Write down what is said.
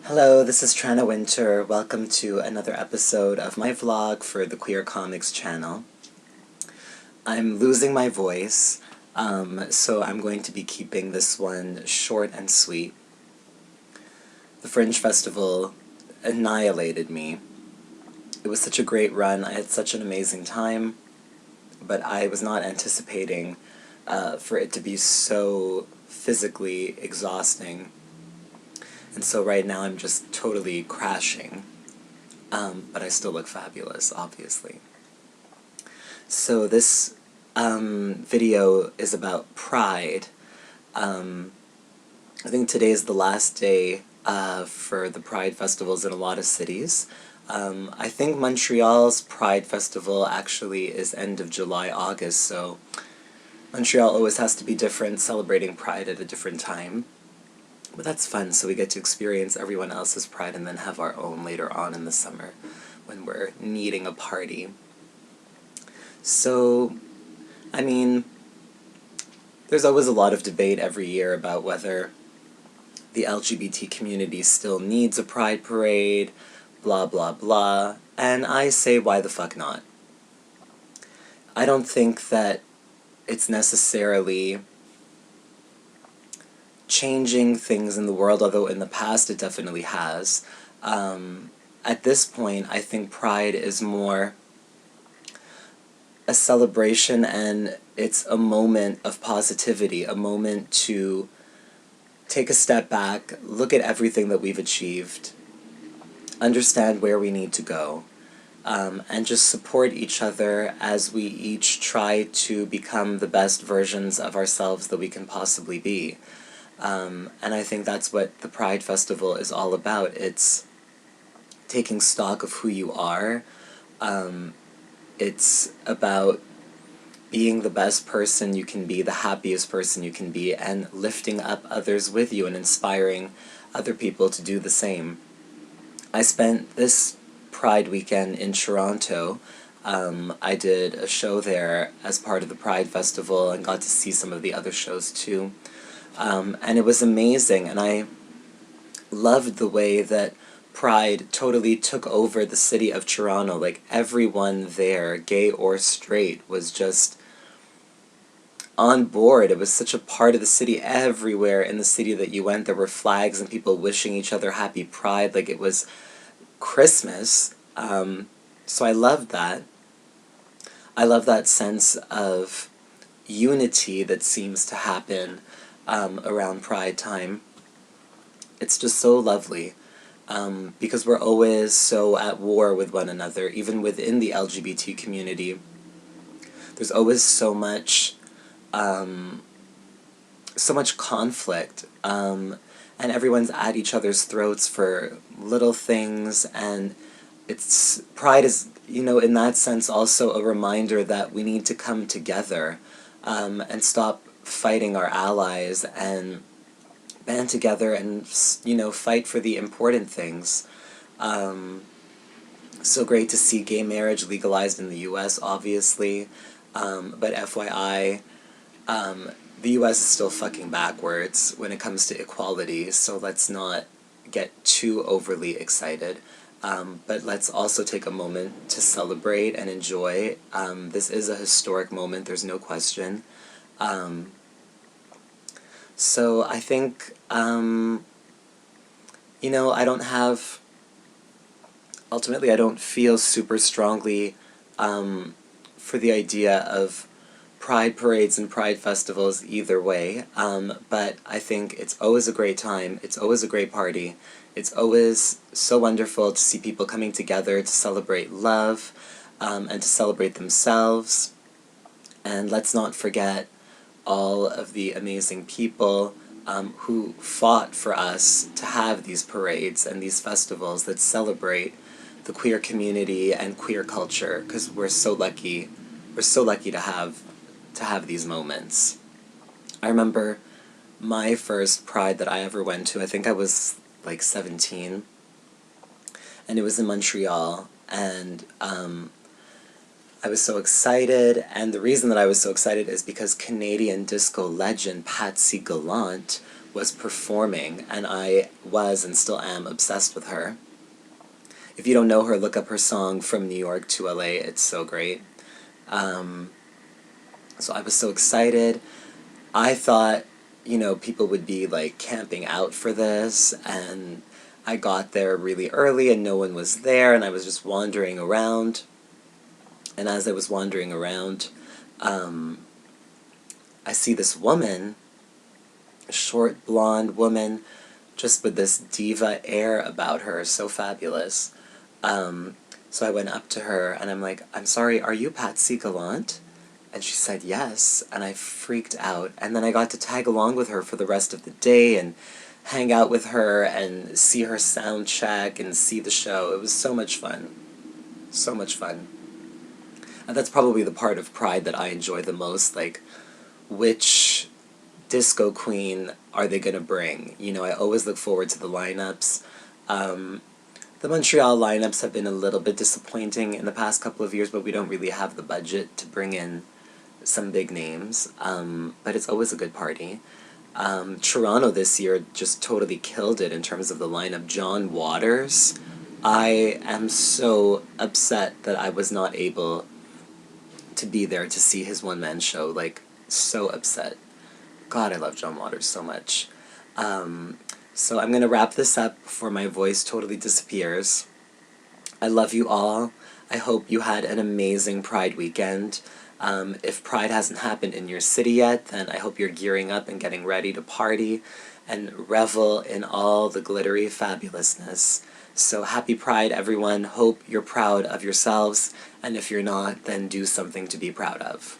Hello, this is Tranna Wintour. Welcome to another episode of my vlog for the Queer Comics channel. I'm losing my voice, so I'm going to be keeping this one short and sweet. The Fringe Festival annihilated me. It was such a great run. I had such an amazing time, but I was not anticipating for it to be so physically exhausting. And so right now I'm just totally crashing, but I still look fabulous, obviously. So this video is about Pride. I think today is the last day for the Pride festivals in a lot of cities. I think Montreal's Pride Festival actually is end of July, August, so Montreal always has to be different, celebrating Pride at a different time. But that's fun, so we get to experience everyone else's Pride and then have our own later on in the summer when we're needing a party. So, I mean, there's always a lot of debate every year about whether the LGBT community still needs a Pride parade, blah blah blah, and I say why the fuck not? I don't think that it's necessarily changing things in the world, although in the past it definitely has. At this point, I think Pride is more a celebration, and it's a moment of positivity, a moment to take a step back, look at everything that we've achieved, understand where we need to go, and just support each other as we each try to become the best versions of ourselves that we can possibly be. And I think that's what the Pride Festival is all about. It's taking stock of who you are. It's about being the best person you can be, the happiest person you can be, and lifting up others with you and inspiring other people to do the same. I spent this Pride weekend in Toronto. I did a show there as part of the Pride Festival and got to see some of the other shows too. And it was amazing, and I loved the way that Pride totally took over the city of Toronto. Like, everyone there, gay or straight, was just on board. It was such a part of the city. Everywhere in the city that you went, there were flags and people wishing each other happy Pride, like it was Christmas. So I loved that. I love that sense of unity that seems to happen around Pride time. It's just so lovely, because we're always so at war with one another, even within the LGBT community. There's always so much conflict, and everyone's at each other's throats for little things, and Pride is, in that sense also a reminder that we need to come together, and stop fighting our allies and band together and, fight for the important things. So great to see gay marriage legalized in the US, obviously, but FYI, the US is still fucking backwards when it comes to equality, so let's not get too overly excited. But let's also take a moment to celebrate and enjoy. This is a historic moment, there's no question. So I think, ultimately I don't feel super strongly for the idea of Pride parades and Pride festivals either way, but I think it's always a great time, it's always a great party, it's always so wonderful to see people coming together to celebrate love, and to celebrate themselves. And let's not forget all of the amazing people who fought for us to have these parades and these festivals that celebrate the queer community and queer culture, because we're so lucky to have these moments. I remember my first Pride that I ever went to, I think I was like 17, and it was in Montreal, and I was so excited, and the reason that I was so excited is because Canadian disco legend Patsy Gallant was performing, and I was and still am obsessed with her. If you don't know her, look up her song From New York to LA. It's so great. So I was so excited. I thought, you know, people would be like camping out for this, and I got there really early and no one was there, and I was just wandering around. And as I was wandering around, I see this woman, a short blonde woman, just with this diva air about her, so fabulous. So I went up to her and I'm like, I'm sorry, are you Patsy Gallant? And she said yes, and I freaked out. And then I got to tag along with her for the rest of the day and hang out with her and see her sound check and see the show. It was so much fun. So much fun. And that's probably the part of Pride that I enjoy the most, like, which disco queen are they gonna bring? You know, I always look forward to the lineups. The Montreal lineups have been a little bit disappointing in the past couple of years, but we don't really have the budget to bring in some big names, but it's always a good party. Toronto this year just totally killed it in terms of the lineup. John Waters, I am so upset that I was not able to be there to see his one-man show, like, so upset. God, I love John Waters so much. So I'm gonna wrap this up before my voice totally disappears. I love you all. I hope you had an amazing Pride weekend. If Pride hasn't happened in your city yet, then I hope you're gearing up and getting ready to party and revel in all the glittery fabulousness. So happy Pride, everyone. Hope you're proud of yourselves, and if you're not, then do something to be proud of.